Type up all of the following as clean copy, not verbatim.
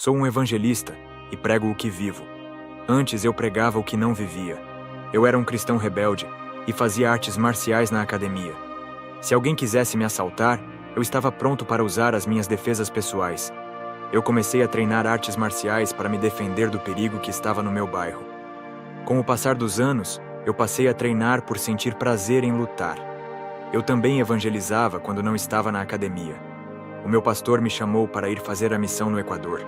Sou um evangelista e prego o que vivo. Antes eu pregava o que não vivia. Eu era um cristão rebelde e fazia artes marciais na academia. Se alguém quisesse me assaltar, eu estava pronto para usar as minhas defesas pessoais. Eu comecei a treinar artes marciais para me defender do perigo que estava no meu bairro. Com o passar dos anos, eu passei a treinar por sentir prazer em lutar. Eu também evangelizava quando não estava na academia. O meu pastor me chamou para ir fazer a missão no Equador.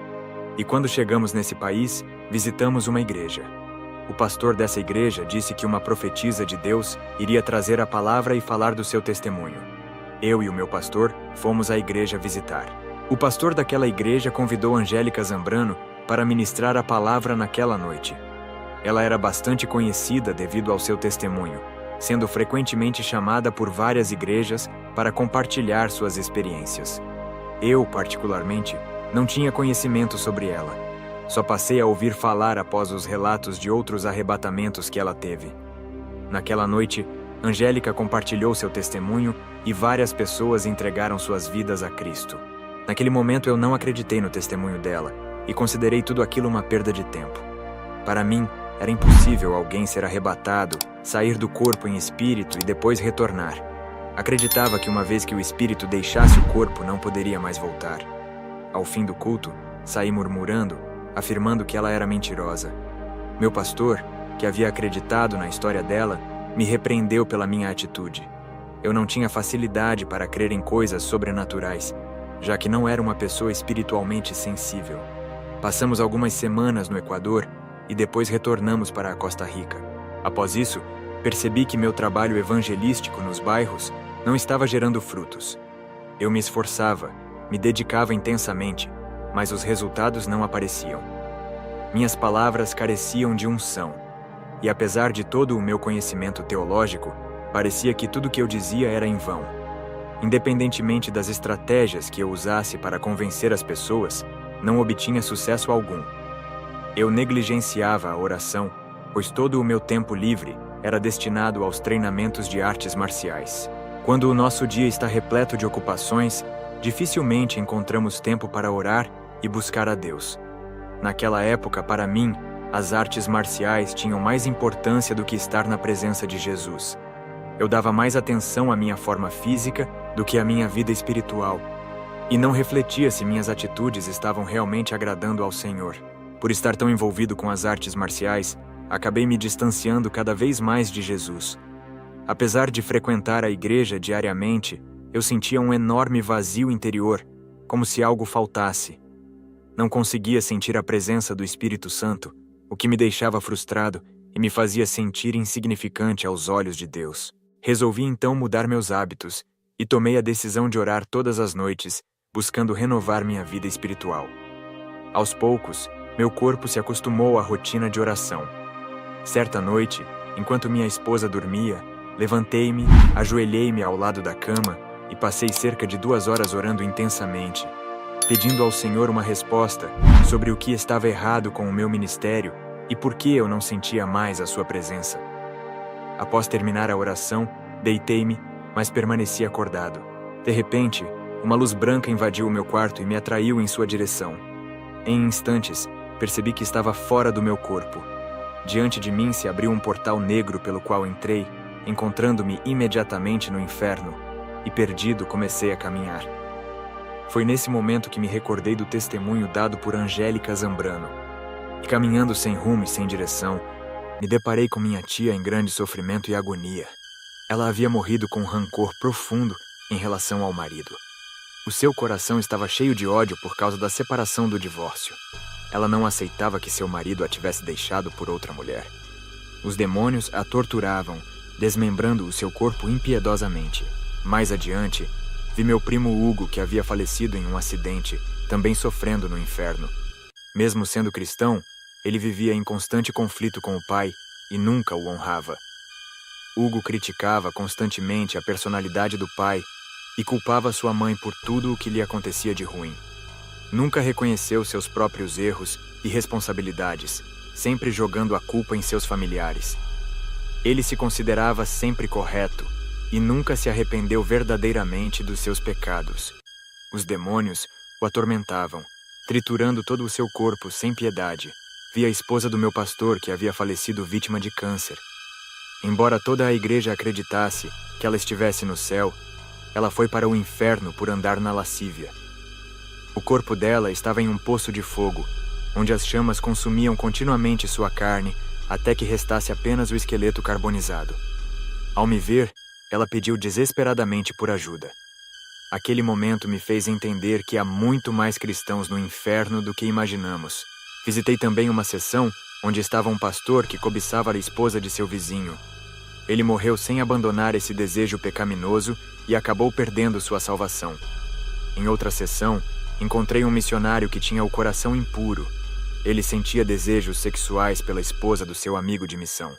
E quando chegamos nesse país, visitamos uma igreja. O pastor dessa igreja disse que uma profetisa de Deus iria trazer a palavra e falar do seu testemunho. Eu e o meu pastor fomos à igreja visitar. O pastor daquela igreja convidou Angélica Zambrano para ministrar a palavra naquela noite. Ela era bastante conhecida devido ao seu testemunho, sendo frequentemente chamada por várias igrejas para compartilhar suas experiências. Eu, particularmente, não tinha conhecimento sobre ela. Só passei a ouvir falar após os relatos de outros arrebatamentos que ela teve. Naquela noite, Angélica compartilhou seu testemunho e várias pessoas entregaram suas vidas a Cristo. Naquele momento eu não acreditei no testemunho dela e considerei tudo aquilo uma perda de tempo. Para mim, era impossível alguém ser arrebatado, sair do corpo em espírito e depois retornar. Acreditava que uma vez que o espírito deixasse o corpo, não poderia mais voltar. Ao fim do culto, saí murmurando, afirmando que ela era mentirosa. Meu pastor, que havia acreditado na história dela, me repreendeu pela minha atitude. Eu não tinha facilidade para crer em coisas sobrenaturais, já que não era uma pessoa espiritualmente sensível. Passamos algumas semanas no Equador e depois retornamos para a Costa Rica. Após isso, percebi que meu trabalho evangelístico nos bairros não estava gerando frutos. Eu me esforçava, me dedicava intensamente, mas os resultados não apareciam. Minhas palavras careciam de unção, e apesar de todo o meu conhecimento teológico, parecia que tudo que eu dizia era em vão. Independentemente das estratégias que eu usasse para convencer as pessoas, não obtinha sucesso algum. Eu negligenciava a oração, pois todo o meu tempo livre era destinado aos treinamentos de artes marciais. Quando o nosso dia está repleto de ocupações, dificilmente encontramos tempo para orar e buscar a Deus. Naquela época, para mim, as artes marciais tinham mais importância do que estar na presença de Jesus. Eu dava mais atenção à minha forma física do que à minha vida espiritual, e não refletia se minhas atitudes estavam realmente agradando ao Senhor. Por estar tão envolvido com as artes marciais, acabei me distanciando cada vez mais de Jesus. Apesar de frequentar a igreja diariamente, eu sentia um enorme vazio interior, como se algo faltasse. Não conseguia sentir a presença do Espírito Santo, o que me deixava frustrado e me fazia sentir insignificante aos olhos de Deus. Resolvi então mudar meus hábitos e tomei a decisão de orar todas as noites, buscando renovar minha vida espiritual. Aos poucos, meu corpo se acostumou à rotina de oração. Certa noite, enquanto minha esposa dormia, levantei-me, ajoelhei-me ao lado da cama e passei cerca de 2 horas orando intensamente, pedindo ao Senhor uma resposta sobre o que estava errado com o meu ministério e por que eu não sentia mais a sua presença. Após terminar a oração, deitei-me, mas permaneci acordado. De repente, uma luz branca invadiu o meu quarto e me atraiu em sua direção. Em instantes, percebi que estava fora do meu corpo. Diante de mim se abriu um portal negro pelo qual entrei, encontrando-me imediatamente no inferno, e perdido comecei a caminhar. Foi nesse momento que me recordei do testemunho dado por Angélica Zambrano. E caminhando sem rumo e sem direção, me deparei com minha tia em grande sofrimento e agonia. Ela havia morrido com um rancor profundo em relação ao marido. O seu coração estava cheio de ódio por causa da separação do divórcio. Ela não aceitava que seu marido a tivesse deixado por outra mulher. Os demônios a torturavam, desmembrando o seu corpo impiedosamente. Mais adiante, vi meu primo Hugo, que havia falecido em um acidente, também sofrendo no inferno. Mesmo sendo cristão, ele vivia em constante conflito com o pai e nunca o honrava. Hugo criticava constantemente a personalidade do pai e culpava sua mãe por tudo o que lhe acontecia de ruim. Nunca reconheceu seus próprios erros e responsabilidades, sempre jogando a culpa em seus familiares. Ele se considerava sempre correto e nunca se arrependeu verdadeiramente dos seus pecados. Os demônios o atormentavam, triturando todo o seu corpo sem piedade. Vi a esposa do meu pastor que havia falecido vítima de câncer. Embora toda a igreja acreditasse que ela estivesse no céu, ela foi para o inferno por andar na lascívia. O corpo dela estava em um poço de fogo, onde as chamas consumiam continuamente sua carne até que restasse apenas o esqueleto carbonizado. Ao me ver, ela pediu desesperadamente por ajuda. Aquele momento me fez entender que há muito mais cristãos no inferno do que imaginamos. Visitei também uma seção onde estava um pastor que cobiçava a esposa de seu vizinho. Ele morreu sem abandonar esse desejo pecaminoso e acabou perdendo sua salvação. Em outra seção, encontrei um missionário que tinha o coração impuro. Ele sentia desejos sexuais pela esposa do seu amigo de missão.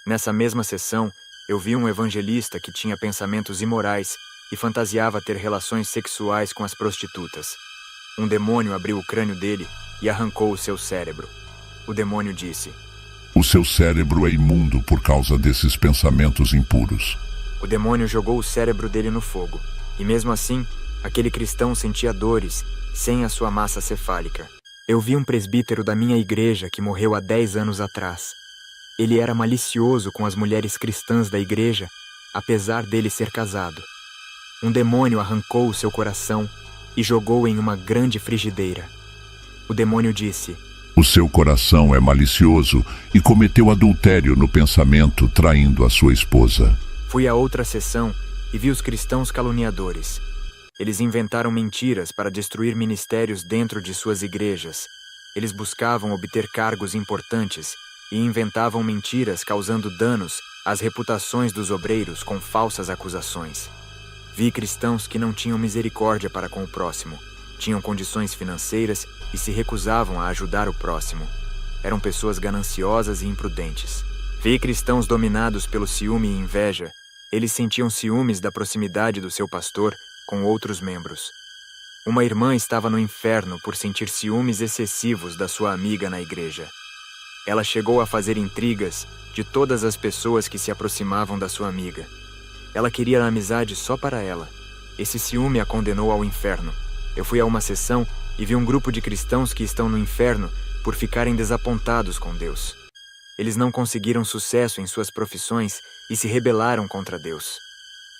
Nessa mesma sessão, eu vi um evangelista que tinha pensamentos imorais e fantasiava ter relações sexuais com as prostitutas. Um demônio abriu o crânio dele e arrancou o seu cérebro. O demônio disse: "O seu cérebro é imundo por causa desses pensamentos impuros." O demônio jogou o cérebro dele no fogo, e mesmo assim, aquele cristão sentia dores sem a sua massa cefálica. Eu vi um presbítero da minha igreja que morreu há 10 anos atrás. Ele era malicioso com as mulheres cristãs da igreja, apesar dele ser casado. Um demônio arrancou o seu coração e jogou em uma grande frigideira. O demônio disse: "O seu coração é malicioso e cometeu adultério no pensamento, traindo a sua esposa." Fui a outra sessão e vi os cristãos caluniadores. Eles inventaram mentiras para destruir ministérios dentro de suas igrejas. Eles buscavam obter cargos importantes e inventavam mentiras causando danos às reputações dos obreiros com falsas acusações. Vi cristãos que não tinham misericórdia para com o próximo, tinham condições financeiras e se recusavam a ajudar o próximo. Eram pessoas gananciosas e imprudentes. Vi cristãos dominados pelo ciúme e inveja. Eles sentiam ciúmes da proximidade do seu pastor com outros membros. Uma irmã estava no inferno por sentir ciúmes excessivos da sua amiga na igreja. Ela chegou a fazer intrigas de todas as pessoas que se aproximavam da sua amiga. Ela queria a amizade só para ela. Esse ciúme a condenou ao inferno. Eu fui a uma sessão e vi um grupo de cristãos que estão no inferno por ficarem desapontados com Deus. Eles não conseguiram sucesso em suas profissões e se rebelaram contra Deus.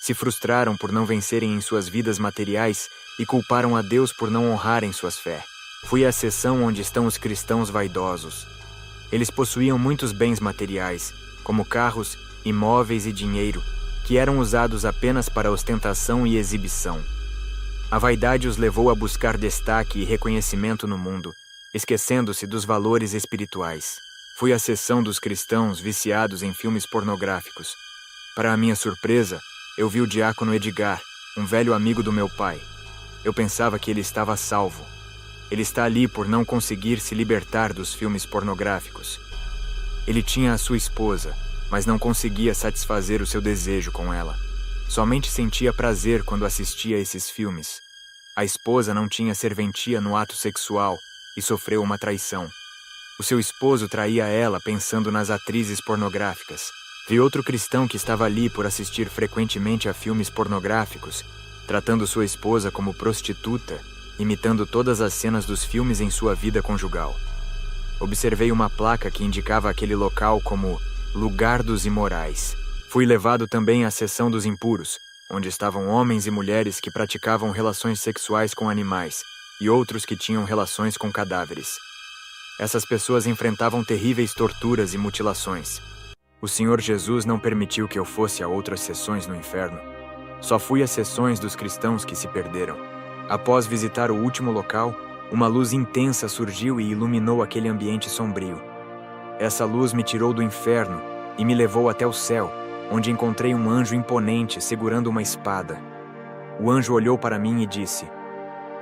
Se frustraram por não vencerem em suas vidas materiais e culparam a Deus por não honrarem suas fé. Fui à seção onde estão os cristãos vaidosos. Eles possuíam muitos bens materiais, como carros, imóveis e dinheiro, que eram usados apenas para ostentação e exibição. A vaidade os levou a buscar destaque e reconhecimento no mundo, esquecendo-se dos valores espirituais. Fui à seção dos cristãos viciados em filmes pornográficos. Para a minha surpresa, eu vi o diácono Edgar, um velho amigo do meu pai. Eu pensava que ele estava salvo. Ele está ali por não conseguir se libertar dos filmes pornográficos. Ele tinha a sua esposa, mas não conseguia satisfazer o seu desejo com ela. Somente sentia prazer quando assistia a esses filmes. A esposa não tinha serventia no ato sexual e sofreu uma traição. O seu esposo traía ela pensando nas atrizes pornográficas. Vi outro cristão que estava ali por assistir frequentemente a filmes pornográficos, tratando sua esposa como prostituta, imitando todas as cenas dos filmes em sua vida conjugal. Observei uma placa que indicava aquele local como Lugar dos Imorais. Fui levado também à seção dos impuros, onde estavam homens e mulheres que praticavam relações sexuais com animais e outros que tinham relações com cadáveres. Essas pessoas enfrentavam terríveis torturas e mutilações. O Senhor Jesus não permitiu que eu fosse a outras seções no inferno. Só fui às seções dos cristãos que se perderam. Após visitar o último local, uma luz intensa surgiu e iluminou aquele ambiente sombrio. Essa luz me tirou do inferno e me levou até o céu, onde encontrei um anjo imponente segurando uma espada. O anjo olhou para mim e disse: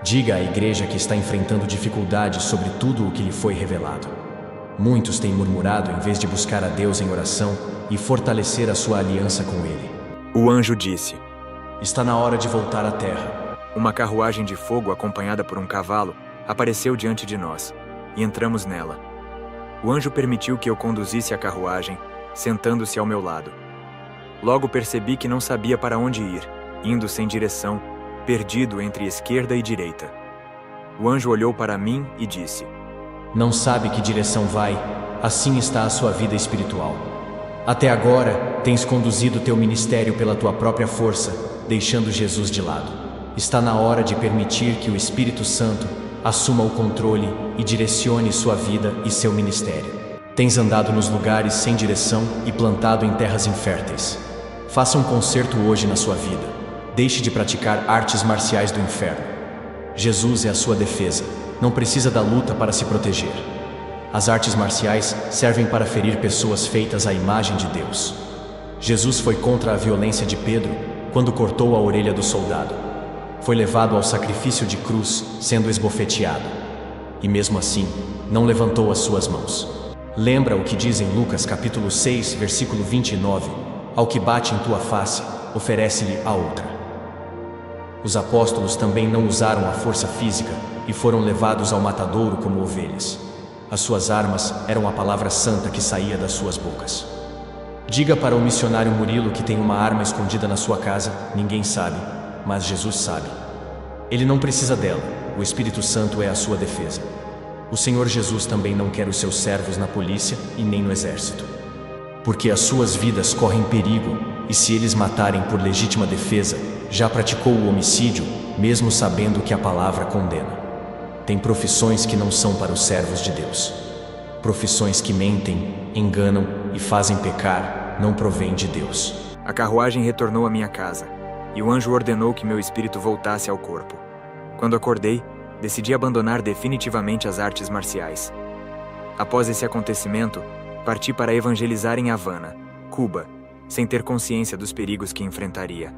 "Diga à igreja que está enfrentando dificuldades sobre tudo o que lhe foi revelado. Muitos têm murmurado em vez de buscar a Deus em oração e fortalecer a sua aliança com Ele." O anjo disse: "Está na hora de voltar à terra." Uma carruagem de fogo acompanhada por um cavalo apareceu diante de nós, e entramos nela. O anjo permitiu que eu conduzisse a carruagem, sentando-se ao meu lado. Logo percebi que não sabia para onde ir, indo sem direção, perdido entre esquerda e direita. O anjo olhou para mim e disse: Não sabe que direção vai, assim está a sua vida espiritual. Até agora, tens conduzido teu ministério pela tua própria força, deixando Jesus de lado. Está na hora de permitir que o Espírito Santo assuma o controle e direcione sua vida e seu ministério. Tens andado nos lugares sem direção e plantado em terras inférteis. Faça um concerto hoje na sua vida. Deixe de praticar artes marciais do inferno. Jesus é a sua defesa. Não precisa da luta para se proteger. As artes marciais servem para ferir pessoas feitas à imagem de Deus. Jesus foi contra a violência de Pedro quando cortou a orelha do soldado. Foi levado ao sacrifício de cruz, sendo esbofeteado. E mesmo assim, não levantou as suas mãos. Lembra o que diz em Lucas capítulo 6, versículo 29, ao que bate em tua face, oferece-lhe a outra. Os apóstolos também não usaram a força física e foram levados ao matadouro como ovelhas. As suas armas eram a palavra santa que saía das suas bocas. Diga para o missionário Murilo que tem uma arma escondida na sua casa, ninguém sabe, mas Jesus sabe. Ele não precisa dela, o Espírito Santo é a sua defesa. O Senhor Jesus também não quer os seus servos na polícia e nem no exército. Porque as suas vidas correm perigo, e se eles matarem por legítima defesa, já praticou o homicídio, mesmo sabendo que a palavra condena. Tem profissões que não são para os servos de Deus. Profissões que mentem, enganam e fazem pecar, não provêm de Deus. A carruagem retornou à minha casa, e o anjo ordenou que meu espírito voltasse ao corpo. Quando acordei, decidi abandonar definitivamente as artes marciais. Após esse acontecimento, parti para evangelizar em Havana, Cuba, sem ter consciência dos perigos que enfrentaria.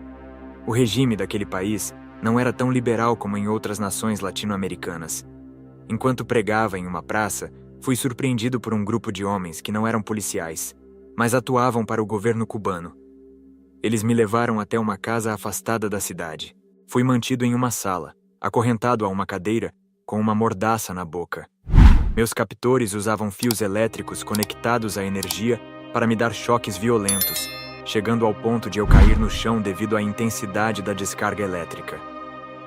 O regime daquele país não era tão liberal como em outras nações latino-americanas. Enquanto pregava em uma praça, fui surpreendido por um grupo de homens que não eram policiais, mas atuavam para o governo cubano. Eles me levaram até uma casa afastada da cidade. Fui mantido em uma sala, acorrentado a uma cadeira, com uma mordaça na boca. Meus captores usavam fios elétricos conectados à energia para me dar choques violentos, chegando ao ponto de eu cair no chão devido à intensidade da descarga elétrica.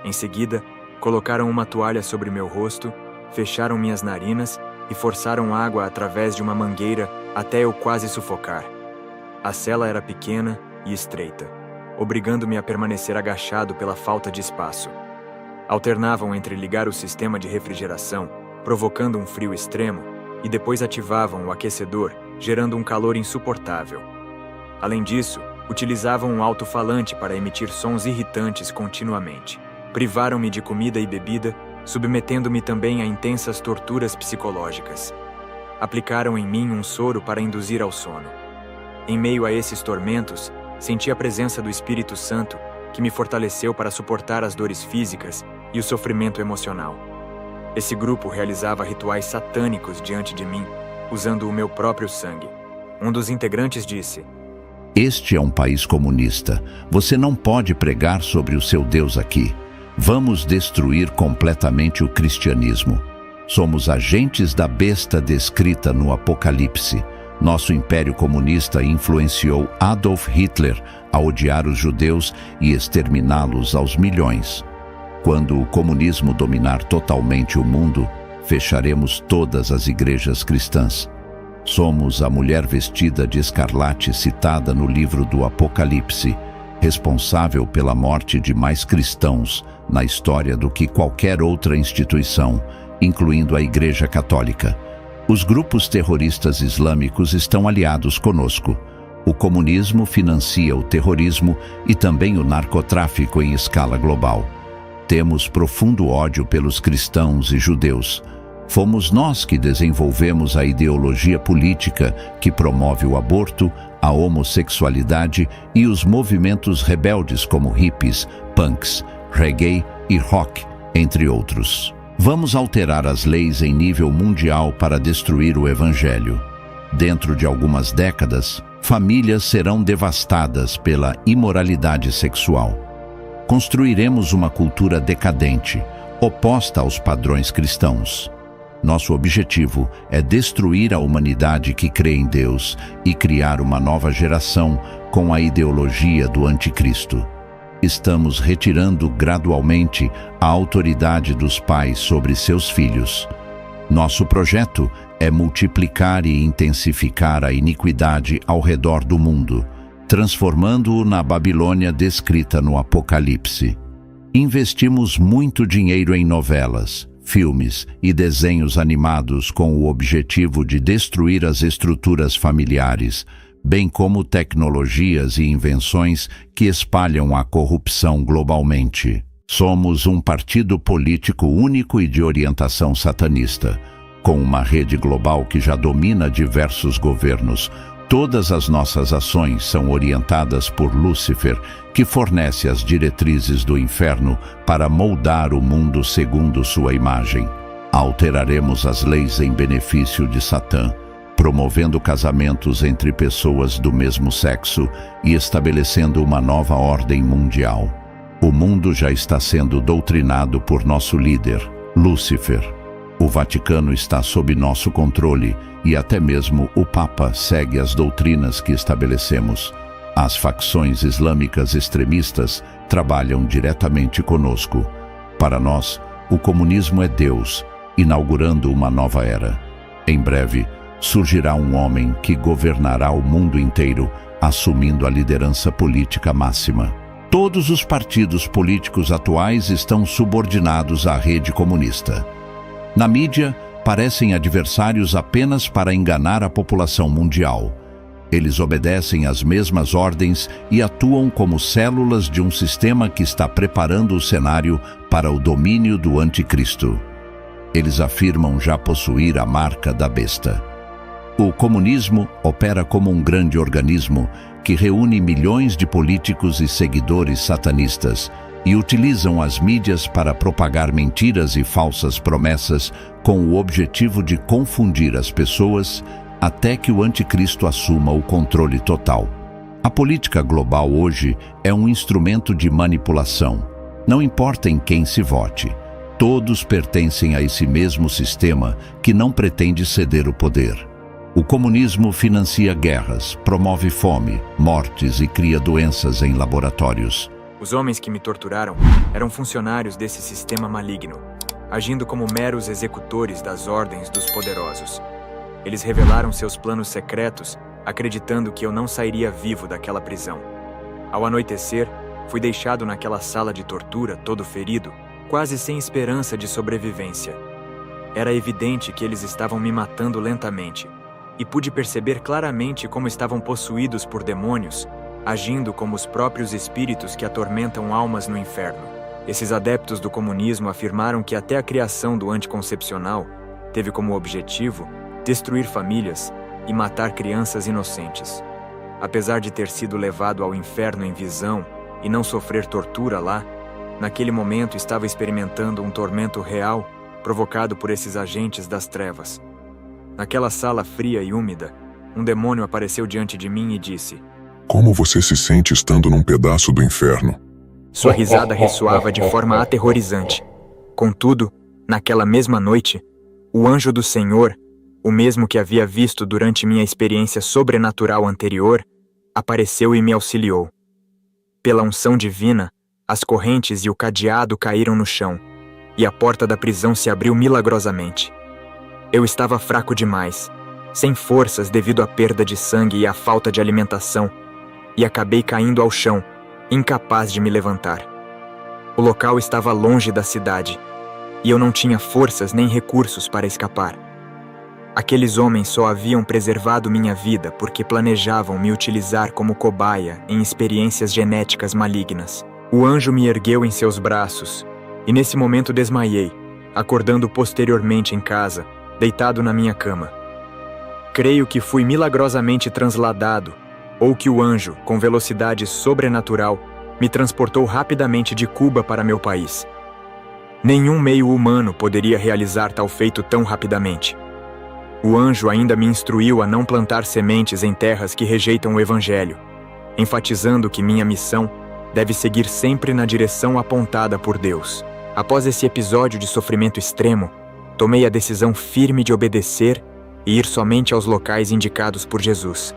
Em seguida, colocaram uma toalha sobre meu rosto, fecharam minhas narinas e forçaram água através de uma mangueira até eu quase sufocar. A cela era pequena e estreita, obrigando-me a permanecer agachado pela falta de espaço. Alternavam entre ligar o sistema de refrigeração, provocando um frio extremo, e depois ativavam o aquecedor, gerando um calor insuportável. Além disso, utilizavam um alto-falante para emitir sons irritantes continuamente. Privaram-me de comida e bebida, submetendo-me também a intensas torturas psicológicas. Aplicaram em mim um soro para induzir ao sono. Em meio a esses tormentos, senti a presença do Espírito Santo, que me fortaleceu para suportar as dores físicas e o sofrimento emocional. Esse grupo realizava rituais satânicos diante de mim, usando o meu próprio sangue. Um dos integrantes disse: Este é um país comunista. Você não pode pregar sobre o seu Deus aqui. Vamos destruir completamente o cristianismo. Somos agentes da besta descrita no Apocalipse. Nosso império comunista influenciou Adolf Hitler a odiar os judeus e exterminá-los aos milhões. Quando o comunismo dominar totalmente o mundo, fecharemos todas as igrejas cristãs. Somos a mulher vestida de escarlate citada no livro do Apocalipse, responsável pela morte de mais cristãos na história do que qualquer outra instituição, incluindo a Igreja Católica. Os grupos terroristas islâmicos estão aliados conosco. O comunismo financia o terrorismo e também o narcotráfico em escala global. Temos profundo ódio pelos cristãos e judeus. Fomos nós que desenvolvemos a ideologia política que promove o aborto, a homossexualidade e os movimentos rebeldes como hippies, punks, reggae e rock, entre outros. Vamos alterar as leis em nível mundial para destruir o evangelho. Dentro de algumas décadas, famílias serão devastadas pela imoralidade sexual. Construiremos uma cultura decadente, oposta aos padrões cristãos. Nosso objetivo é destruir a humanidade que crê em Deus e criar uma nova geração com a ideologia do anticristo. estamos retirando gradualmente a autoridade dos pais sobre seus filhos. Nosso projeto é multiplicar e intensificar a iniquidade ao redor do mundo, transformando-o na Babilônia descrita no Apocalipse. Investimos muito dinheiro em novelas, filmes e desenhos animados com o objetivo de destruir as estruturas familiares, bem como tecnologias e invenções que espalham a corrupção globalmente. Somos um partido político único e de orientação satanista, com uma rede global que já domina diversos governos. Todas as nossas ações são orientadas por Lúcifer, que fornece as diretrizes do inferno para moldar o mundo segundo sua imagem. Alteraremos as leis em benefício de Satã, promovendo casamentos entre pessoas do mesmo sexo e estabelecendo uma nova ordem mundial. O mundo já está sendo doutrinado por nosso líder, Lúcifer. O Vaticano está sob nosso controle e até mesmo o Papa segue as doutrinas que estabelecemos. As facções islâmicas extremistas trabalham diretamente conosco. Para nós, o comunismo é Deus, inaugurando uma nova era. Em breve, surgirá um homem que governará o mundo inteiro, assumindo a liderança política máxima. Todos os partidos políticos atuais estão subordinados à rede comunista. Na mídia, parecem adversários apenas para enganar a população mundial. Eles obedecem às mesmas ordens e atuam como células de um sistema que está preparando o cenário para o domínio do anticristo. Eles afirmam já possuir a marca da besta. O comunismo opera como um grande organismo que reúne milhões de políticos e seguidores satanistas e utilizam as mídias para propagar mentiras e falsas promessas com o objetivo de confundir as pessoas até que o anticristo assuma o controle total. A política global hoje é um instrumento de manipulação. Não importa em quem se vote, todos pertencem a esse mesmo sistema que não pretende ceder o poder. O comunismo financia guerras, promove fome, mortes e cria doenças em laboratórios. Os homens que me torturaram eram funcionários desse sistema maligno, agindo como meros executores das ordens dos poderosos. Eles revelaram seus planos secretos, acreditando que eu não sairia vivo daquela prisão. Ao anoitecer, fui deixado naquela sala de tortura, todo ferido, quase sem esperança de sobrevivência. Era evidente que eles estavam me matando lentamente, e pude perceber claramente como estavam possuídos por demônios, agindo como os próprios espíritos que atormentam almas no inferno. Esses adeptos do comunismo afirmaram que até a criação do anticoncepcional teve como objetivo destruir famílias e matar crianças inocentes. Apesar de ter sido levado ao inferno em visão e não sofrer tortura lá, naquele momento estava experimentando um tormento real provocado por esses agentes das trevas. Naquela sala fria e úmida, um demônio apareceu diante de mim e disse: "Como você se sente estando num pedaço do inferno?" Sua risada ressoava de forma aterrorizante. Contudo, naquela mesma noite, o anjo do Senhor, o mesmo que havia visto durante minha experiência sobrenatural anterior, apareceu e me auxiliou. Pela unção divina, as correntes e o cadeado caíram no chão, e a porta da prisão se abriu milagrosamente. Eu estava fraco demais, sem forças devido à perda de sangue e à falta de alimentação, e acabei caindo ao chão, incapaz de me levantar. O local estava longe da cidade, e eu não tinha forças nem recursos para escapar. Aqueles homens só haviam preservado minha vida porque planejavam me utilizar como cobaia em experiências genéticas malignas. O anjo me ergueu em seus braços, e nesse momento desmaiei, acordando posteriormente em casa, deitado na minha cama. Creio que fui milagrosamente transladado, ou que o anjo, com velocidade sobrenatural, me transportou rapidamente de Cuba para meu país. Nenhum meio humano poderia realizar tal feito tão rapidamente. O anjo ainda me instruiu a não plantar sementes em terras que rejeitam o Evangelho, enfatizando que minha missão deve seguir sempre na direção apontada por Deus. Após esse episódio de sofrimento extremo, tomei a decisão firme de obedecer e ir somente aos locais indicados por Jesus.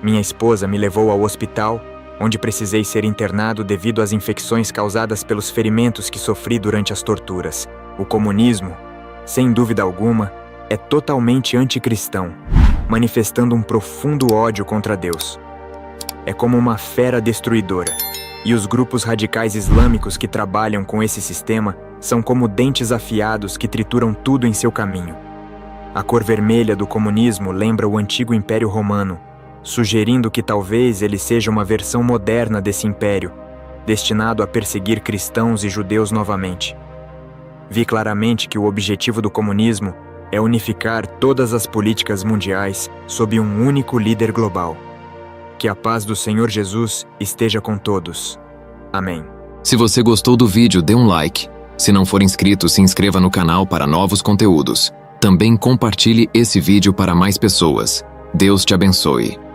Minha esposa me levou ao hospital onde precisei ser internado devido às infecções causadas pelos ferimentos que sofri durante as torturas. O comunismo, sem dúvida alguma, é totalmente anticristão, manifestando um profundo ódio contra Deus. É como uma fera destruidora, e os grupos radicais islâmicos que trabalham com esse sistema são como dentes afiados que trituram tudo em seu caminho. A cor vermelha do comunismo lembra o antigo Império Romano, sugerindo que talvez ele seja uma versão moderna desse império, destinado a perseguir cristãos e judeus novamente. Vi claramente que o objetivo do comunismo é unificar todas as políticas mundiais sob um único líder global. Que a paz do Senhor Jesus esteja com todos. Amém. Se você gostou do vídeo, dê um like. Se não for inscrito, se inscreva no canal para novos conteúdos. Também compartilhe esse vídeo para mais pessoas. Deus te abençoe.